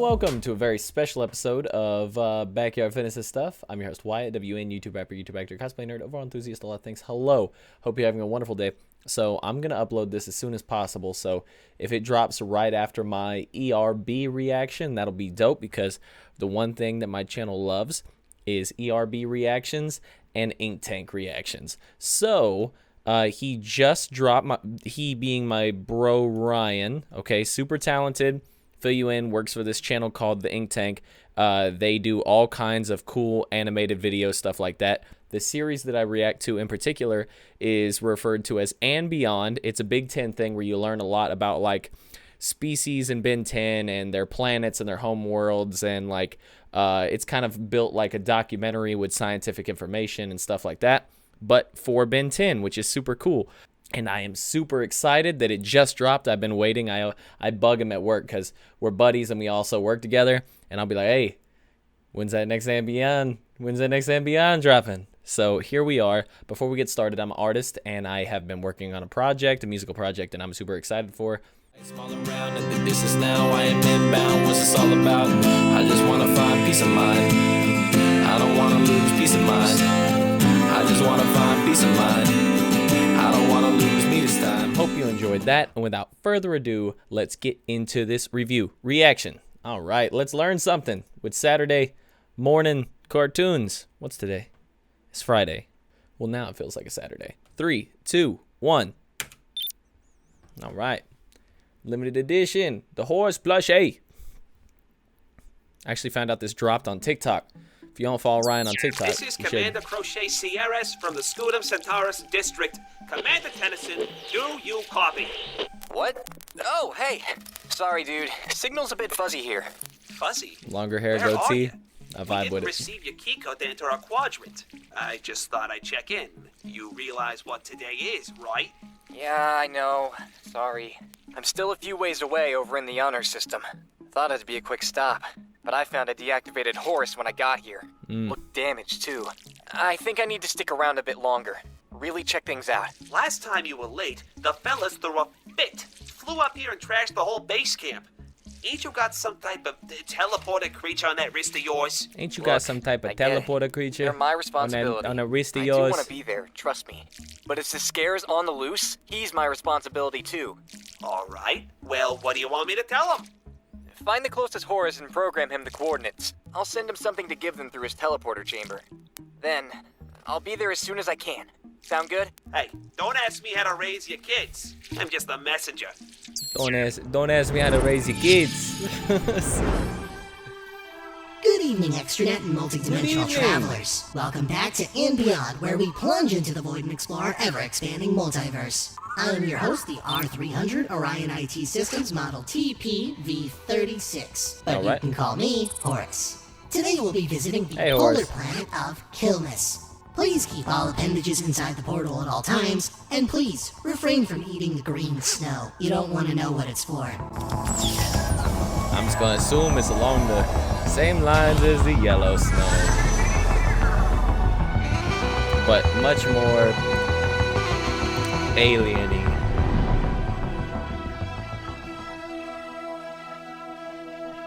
welcome to a very special episode of Backyard Fitness and Stuff. I'm your host, Wyatt, WN, YouTube rapper, YouTube actor, cosplay nerd, overall enthusiast, a lot of things. Hello. Hope you're having a wonderful day. So I'm going to upload this as soon as possible. So if it drops right after my ERB reaction, that'll be dope because the one thing that my channel loves is ERB reactions and ink tank reactions. So he just dropped, he being my bro Ryan, okay, super talented. Fill you in, works for this channel called The Ink Tank. They do all kinds of cool animated videos, stuff like that. The series that I react to in particular is referred to as And Beyond. It's a Big Ten thing where you learn a lot about like species in Ben 10 and their planets and their home worlds, and like it's kind of built like a documentary with scientific information and stuff like that, but for Ben 10, which is super cool. And I am super excited that it just dropped. I've been waiting. I bug him at work because we're buddies and we also work together. And I'll be like, hey, when's that next And Beyond? When's that next And Beyond dropping? So here we are. Before we get started, I'm an artist and I have been working on a musical project, and I'm super excited for. Small around at the distance now. I am inbound. What's this all about? I just want to find peace of mind. I don't want to lose peace of mind. I just want to find peace of mind. I don't want to lose me this time. Hope you enjoyed that. And without further ado, let's get into this reaction. All right, let's learn something with Saturday morning cartoons. What's today? It's Friday. Well, now it feels like a Saturday. 3, 2, 1. All right. Limited edition. The horse plushie. I actually found out this dropped on TikTok. If you don't follow Ryan on TikTok, this is Commander Crochet Sierras from the Scudum Centaurus District. Commander Tennyson, do you copy? What? Oh, hey. Sorry, dude. Signal's a bit fuzzy here. Fuzzy? Longer hair, Where goatee. I vibe with it. Receive your key code to enter our quadrant. I just thought I'd check in. You realize what today is, right? Yeah, I know. Sorry. I'm still a few ways away over in the honor system. Thought it'd be a quick stop, but I found a deactivated horse when I got here. Looked damaged, too. I think I need to stick around a bit longer. Really check things out. Last time you were late, the fellas threw a fit. Flew up here and trashed the whole base camp. Ain't you got some type of teleporter creature on that wrist of yours? Ain't you got some type of teleporter creature? They're my responsibility. On a wrist of I yours? do want to be there, trust me. But if the scare's on the loose, he's my responsibility too. All right. Well, what do you want me to tell him? Find the closest horse and program him the coordinates. I'll send him something to give them through his teleporter chamber. Then, I'll be there as soon as I can. Sound good? Hey, don't ask me how to raise your kids. I'm just a messenger. Don't ask me how to raise your kids. Good evening, extranet and multidimensional travelers. Welcome back to And Beyond, where we plunge into the void and explore our ever-expanding multiverse. I am your host, the R300 Orion IT Systems Model TPV36, but you can call me Horace. Today we'll be visiting the polar planet of Kilnus. Please keep all appendages inside the portal at all times, and please refrain from eating the green snow. You don't want to know what it's for. I'm just gonna assume it's along the same lines as the yellow snow, but much more alien-y.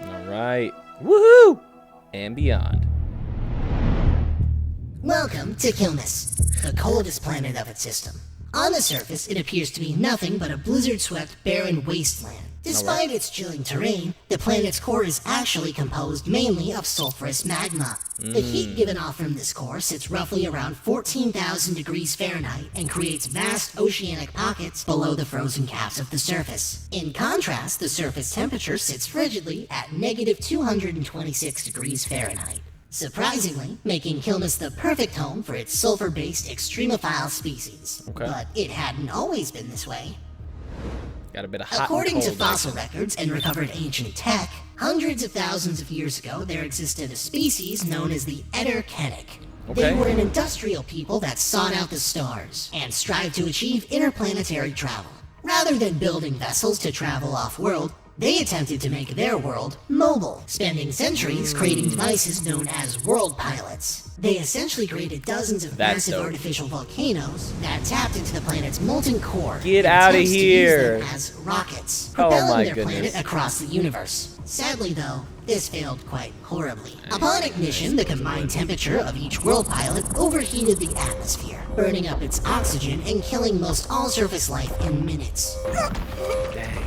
All right, woohoo! And Beyond. Welcome to Kilnus, the coldest planet of its system. On the surface, it appears to be nothing but a blizzard-swept, barren wasteland. Despite its chilling terrain, the planet's core is actually composed mainly of sulfurous magma. The heat given off from this core sits roughly around 14,000 degrees Fahrenheit and creates vast oceanic pockets below the frozen caps of the surface. In contrast, the surface temperature sits frigidly at negative 226 degrees Fahrenheit. Surprisingly, making Kilnus the perfect home for its sulfur-based extremophile species. Okay. But it hadn't always been this way. Got a bit of hot According and to cold fossil records and recovered ancient tech, hundreds of thousands of years ago there existed a species known as the Etterkennic. They were an industrial people that sought out the stars and strived to achieve interplanetary travel. Rather than building vessels to travel off-world, they attempted to make their world mobile, spending centuries creating devices known as world pilots. They essentially created dozens of massive artificial volcanoes that tapped into the planet's molten core. Get out of here! As rockets, propelling their planet across the universe. Sadly, though, This failed quite horribly. Upon ignition, the combined temperature of each world pilot overheated the atmosphere, burning up its oxygen and killing most all surface life in minutes. Dang.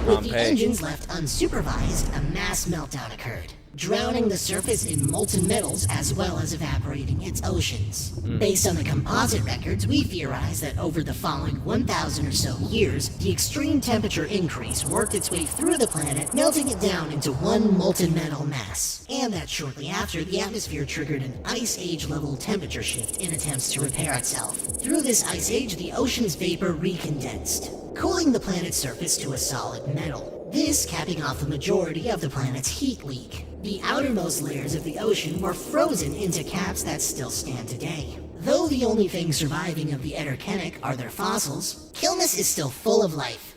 With the engines left unsupervised, a mass meltdown occurred, drowning the surface in molten metals as well as evaporating its oceans. Based on the composite records, we theorize that over the following 1,000 or so years, the extreme temperature increase worked its way through the planet, melting it down into one molten metal mass. And that shortly after, the atmosphere triggered an ice age level temperature shift in attempts to repair itself. Through this ice age, the ocean's vapor recondensed, cooling the planet's surface to a solid metal. This capping off the majority of the planet's heat leak. The outermost layers of the ocean were frozen into caps that still stand today. Though the only things surviving of the Etterkenic are their fossils, Kilnus is still full of life.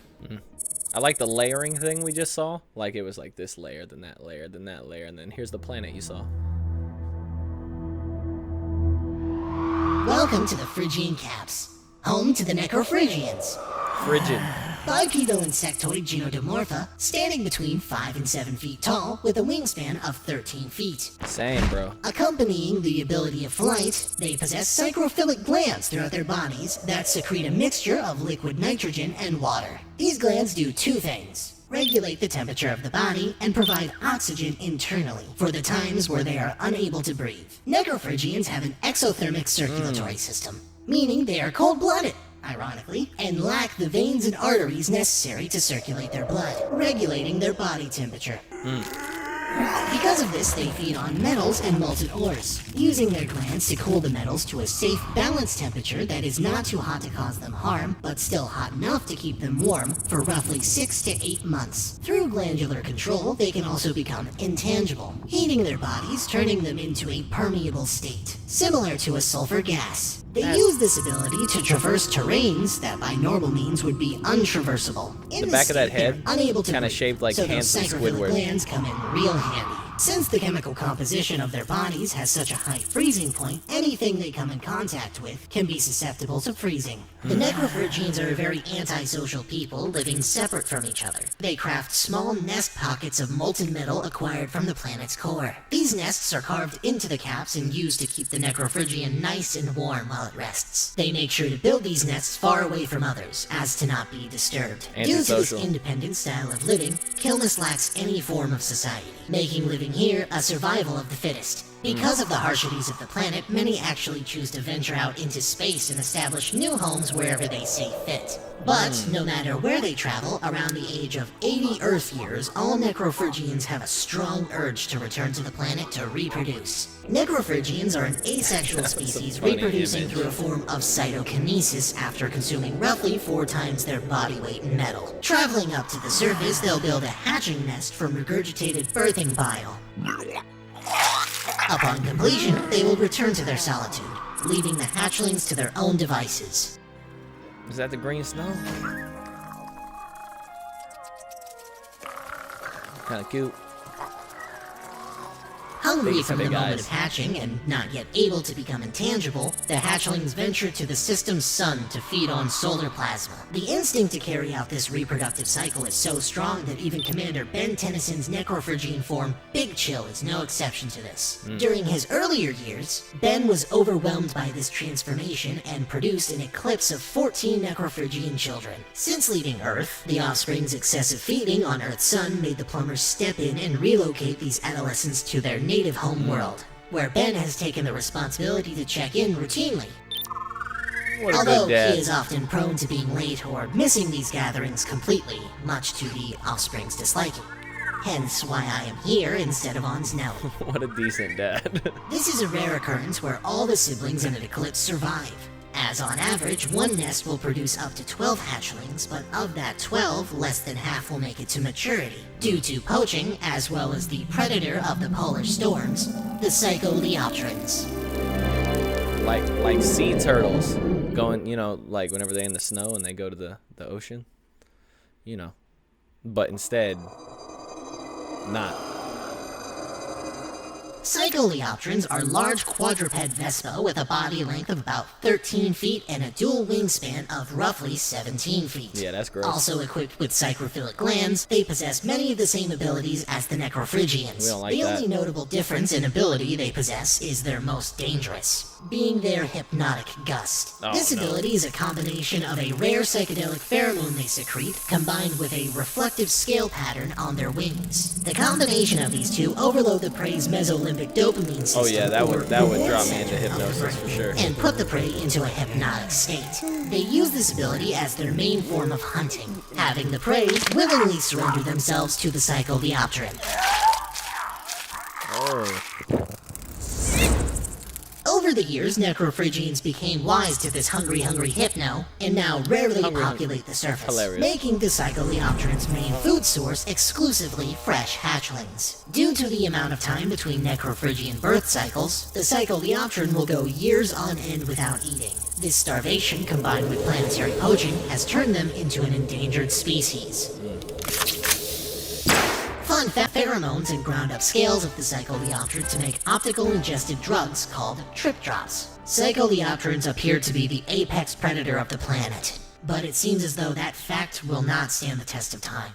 I like the layering thing we just saw. Like it was like this layer, then that layer, then that layer, and then here's the planet you saw. Welcome to the Phrygian caps, home to the Necrophrygians. Phrygian. Bipedal insectoid Genodomorpha, standing between 5 and 7 feet tall, with a wingspan of 13 feet. Same, bro. Accompanying the ability of flight, they possess psychrophilic glands throughout their bodies that secrete a mixture of liquid nitrogen and water. These glands do two things: regulate the temperature of the body and provide oxygen internally for the times where they are unable to breathe. Necrophrygians have an exothermic circulatory system, meaning they are cold-blooded, ironically, and lack the veins and arteries necessary to circulate their blood, regulating their body temperature. Because of this, they feed on metals and molten ores, using their glands to cool the metals to a safe, balanced temperature that is not too hot to cause them harm, but still hot enough to keep them warm for roughly 6 to 8 months. Through glandular control, they can also become intangible, heating their bodies, turning them into a permeable state, similar to a sulfur gas. They use this ability to traverse terrains that by normal means would be untraversable. In The this back of that state, they're head unable to kinda breathe, shaped like so hands those of psychrophilic Squidward. glands come in real handy. Since the chemical composition of their bodies has such a high freezing point, anything they come in contact with can be susceptible to freezing. The Necrophrygians are a very antisocial people living separate from each other. They craft small nest pockets of molten metal acquired from the planet's core. These nests are carved into the caps and used to keep the Necrophrygian nice and warm while it rests. They make sure to build these nests far away from others, as to not be disturbed. Due to this Antisocial. independent style of living, Kilnus lacks any form of society, making living here a survival of the fittest. Because of the harshities of the planet, many actually choose to venture out into space and establish new homes wherever they see fit. But no matter where they travel, around the age of 80 Earth years, all Necrophrygians have a strong urge to return to the planet to reproduce. Necrophrygians are an asexual species funny reproducing image. through a form of cytokinesis after consuming roughly 4 times their body weight in metal. Traveling up to the surface, they'll build a hatching nest from regurgitated birthing bile. Upon completion, they will return to their solitude, leaving the hatchlings to their own devices. Is that the green snow? Kind of cute. Hungry Big from the big moment eyes. of hatching and not yet able to become intangible, the hatchlings venture to the system's sun to feed on solar plasma. The instinct to carry out this reproductive cycle is so strong that even Commander Ben Tennyson's Necrophrygian form, Big Chill, is no exception to this. During his earlier years, Ben was overwhelmed by this transformation and produced an eclipse of 14 Necrophrygian children. Since leaving Earth, the offspring's excessive feeding on Earth's sun made the plumbers step in and relocate these adolescents to their native Homeworld, where Ben has taken the responsibility to check in routinely. What a Although good dad. he is often prone to being late or missing these gatherings completely, much to the offspring's disliking. Hence why I am here instead of on Snell. What a decent dad. This is a rare occurrence where all the siblings in an eclipse survive, as on average, one nest will produce up to 12 hatchlings, but of that 12, less than half will make it to maturity, due to poaching, as well as the predator of the polar storms, the Psycholiatrics. like sea turtles going, you know, like whenever they're in the snow and they go to the ocean, you know, but instead not. Psycholeopterans are large quadruped Vespa with a body length of about 13 feet and a dual wingspan of roughly 17 feet. Yeah, that's gross. Also equipped with psychrophilic glands, they possess many of the same abilities as the Necrophrygians. We don't like the that. only notable difference in ability they possess is their most dangerous, being their hypnotic gust. Oh, This no. ability is a combination of a rare psychedelic pheromone they secrete, combined with a reflective scale pattern on their wings. The combination of these two overload the prey's mesolimbic dopamine system. Oh yeah, that would or drop reward me into center of the hypnosis brain, for sure. and put the prey into a hypnotic state. They use this ability as their main form of hunting, having the prey willingly surrender themselves to the Psycholeopteran. Oh. Over the years, Necrophrygians became wise to this hungry hypno, and now rarely Hungry. populate the surface, Hilarious. making the Psycholeopteran's main food source exclusively fresh hatchlings. Due to the amount of time between Necrophrygian birth cycles, the Psycholeopteran will go years on end without eating. This starvation, combined with planetary poaching, has turned them into an endangered species. Fun fact, pheromones and ground-up scales of the Psycholeopteran to make optical ingested drugs called trip drops. Psycholeopterans appear to be the apex predator of the planet, but it seems as though that fact will not stand the test of time.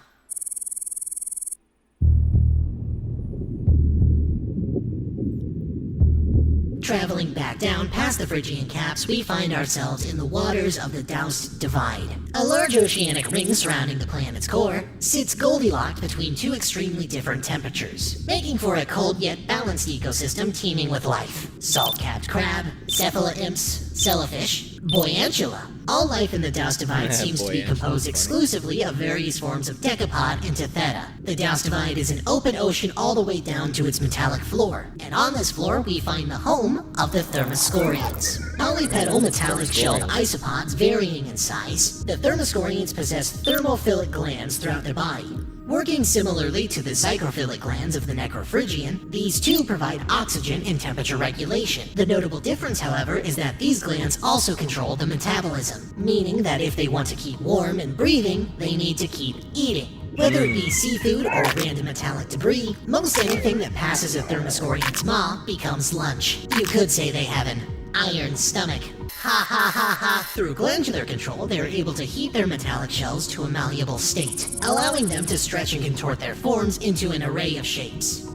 Traveling back down past the Phrygian caps, we find ourselves in the waters of the Doused Divide. A large oceanic ring surrounding the planet's core sits Goldilocks between two extremely different temperatures, making for a cold yet balanced ecosystem teeming with life. Salt-capped crab, cephala imps, cellofish, boyantula. All life in the Doused Divide seems to be Boyantula's composed funny. exclusively of various forms of decapod and tetheta. The Doused Divide is an open ocean all the way down to its metallic floor, and on this floor we find the home of the thermoscorians. Polypetal metallic shelled isopods varying in size, the thermoscorians possess thermophilic glands throughout their body. Working similarly to the psychrophilic glands of the Necrophrygian, these too provide oxygen and temperature regulation. The notable difference, however, is that these glands also control the metabolism, meaning that if they want to keep warm and breathing, they need to keep eating. Whether it be seafood or random metallic debris, most anything that passes a thermoscorian's maw becomes lunch. You could say they have an iron stomach. Ha ha ha ha! Through glandular control, they are able to heat their metallic shells to a malleable state, allowing them to stretch and contort their forms into an array of shapes.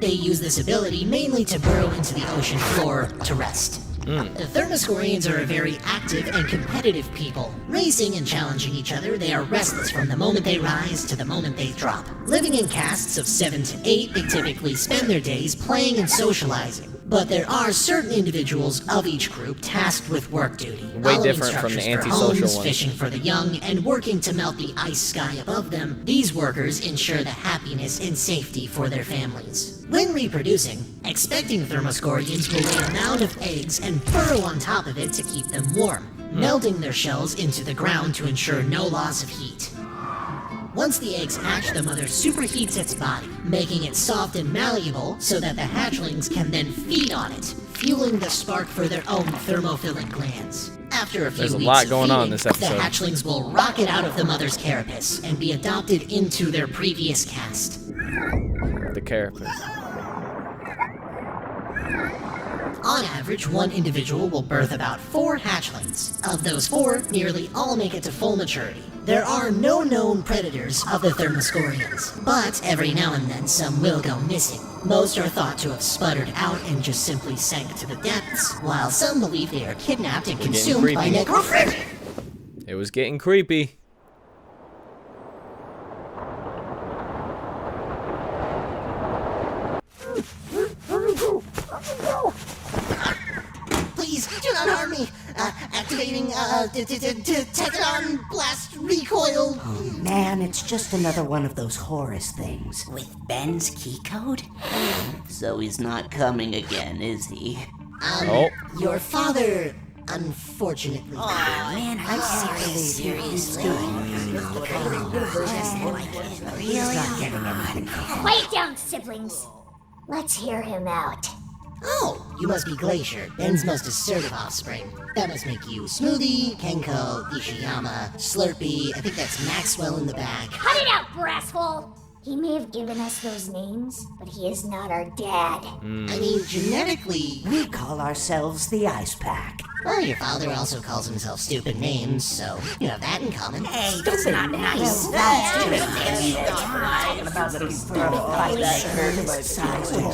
They use this ability mainly to burrow into the ocean floor to rest. The Thermoscorians are a very active and competitive people. Racing and challenging each other, they are restless from the moment they rise to the moment they drop. Living in castes of 7 to 8, they typically spend their days playing and socializing. But there are certain individuals of each group tasked with work duty. Way following different from the structures for antisocial homes, ones. fishing for the young, and working to melt the ice sky above them. These workers ensure the happiness and safety for their families. When reproducing, expecting thermoscorians will lay a mound of eggs and burrow on top of it to keep them warm, melting their shells into the ground to ensure no loss of heat. Once the eggs hatch, the mother superheats its body, making it soft and malleable so that the hatchlings can then feed on it, fueling the spark for their own thermophilic glands. After a few There's a weeks lot of going on in feeding, this the episode. hatchlings will rocket out of the mother's carapace and be adopted into their previous caste. The carapace. On average, one individual will birth about 4 hatchlings. Of those 4, nearly all make it to full maturity. There are no known predators of the Thermoscorians, but every now and then some will go missing. Most are thought to have sputtered out and just simply sank to the depths, while some believe they are kidnapped and getting consumed by creepy. Necrophrygian. It was getting creepy. Please, do not harm me. Activating, Tekton Blast Recoil. Oh man, it's just another one of those Horus things. With Ben's key code? So he's not coming again, is he? Oh. Your father, unfortunately. Man, are you serious? He's doing He's not getting anything. Quiet down, siblings. Let's hear him out. Oh, you must be Glacier, Ben's most assertive offspring. That must make you Smoothie, Kenko, Ishiyama, Slurpee, I think that's Maxwell in the back. Cut it out, brasshole! He may have given us those names, but he is not our dad. I mean, genetically, We call ourselves the Ice Pack. well, your father also calls himself stupid names, so you have that in common. Hey, that's not nice.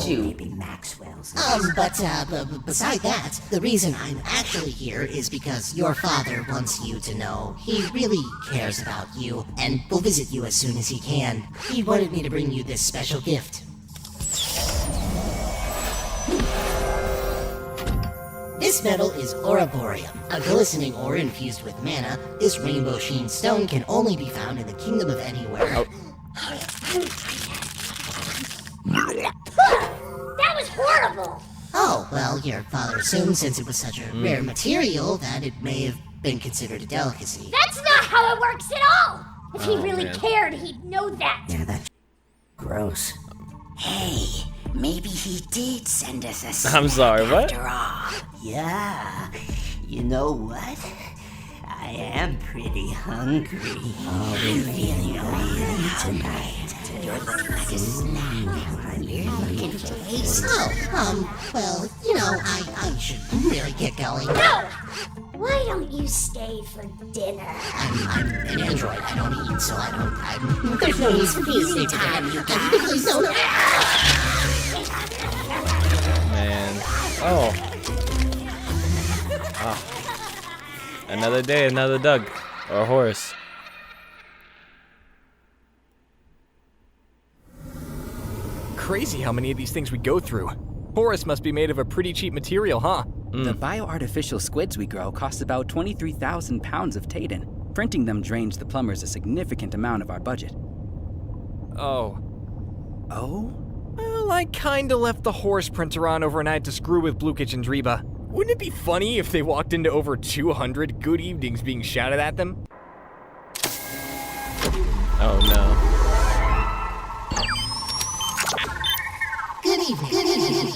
Maybe Maxwell's. But beside that, the reason I'm actually here is because your father wants you to know he really cares about you and will visit you as soon as he can. He wanted me to bring you this special gift. This metal is Oraborium, a glistening ore infused with mana. This rainbow sheen stone can only be found in the Kingdom of Anywhere. That was horrible! Oh, well, your father assumed since it was such a rare material that it may have been considered a delicacy. That's not how it works at all! If he really man. cared, he'd know that. Yeah, that's gross. Hey, maybe he did send us a snack I'm sorry, what? after all. Yeah. You know what? I am pretty hungry. Oh, really tonight. You're looking like a snack. You're looking tasty. Well, you know, I should really get going. No! Why don't you stay for dinner? I'm an android. I don't eat, so there's no need for me to stay for dinner. You guys, please don't. Man. Oh. Ah. Another day, another Doug. Or horse. Crazy how many of these things we go through. Horus must be made of a pretty cheap material, huh? The bioartificial squids we grow cost about 23,000 pounds of Taden. Printing them drains the plumbers a significant amount of our budget. Oh. Oh? Well, I kinda left the horse printer on overnight to screw with Blukich and Driba. Wouldn't it be funny if they walked into over 200 good evenings being shouted at them? Oh no. Good evening. Good evening.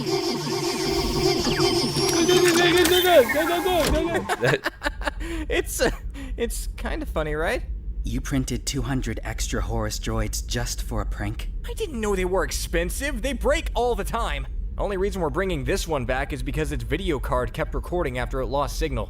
It's kind of funny, right? You printed 200 extra Horus droids just for a prank? I didn't know they were expensive. They break all the time. Only reason we're bringing this one back is because its video card kept recording after it lost signal.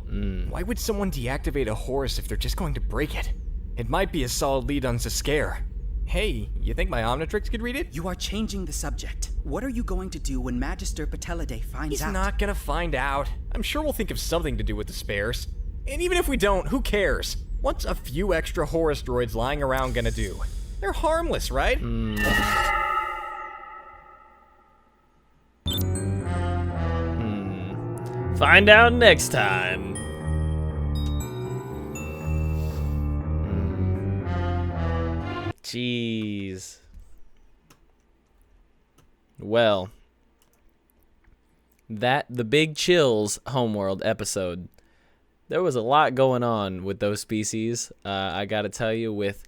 Why would someone deactivate a Horus if they're just going to break it? It might be a solid lead on Sascare. Hey, you think my Omnitrix could read it? You are changing the subject. What are you going to do when Magister Patellidae finds He's out? not gonna find out. I'm sure we'll think of something to do with the spares. And even if we don't, who cares? What's a few extra Horus droids lying around gonna do? They're harmless, right? Find out next time. Jeez. Well, the Big Chills Homeworld episode. There was a lot going on with those species. I gotta tell you, with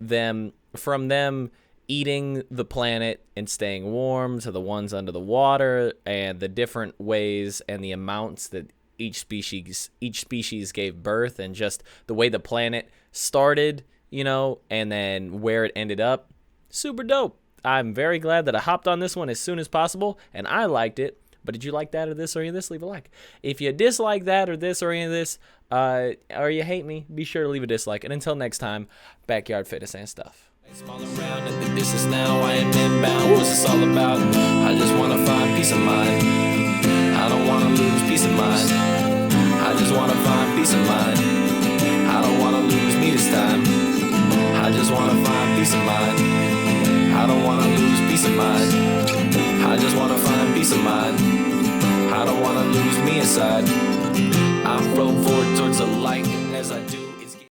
them, from them eating the planet and staying warm to the ones under the water, and the different ways and the amounts that each species gave birth, and just the way the planet started, you know, and then where it ended up. Super dope. I'm very glad that I hopped on this one as soon as possible, and I liked it. But did you like that or this or any of this? Leave a like. If you dislike that or this or any of this, or you hate me, be sure to leave a dislike. And until next time, backyard fitness and stuff. Small around at the distance now, I am inbound. What's this all about? I just wanna find peace of mind. I don't wanna lose peace of mind. I just wanna find peace of mind. I don't wanna lose me this time. I just wanna find peace of mind. I don't wanna lose peace of mind. I just wanna find peace of mind. I don't wanna lose me inside. I'm rolling forward towards the light as I do.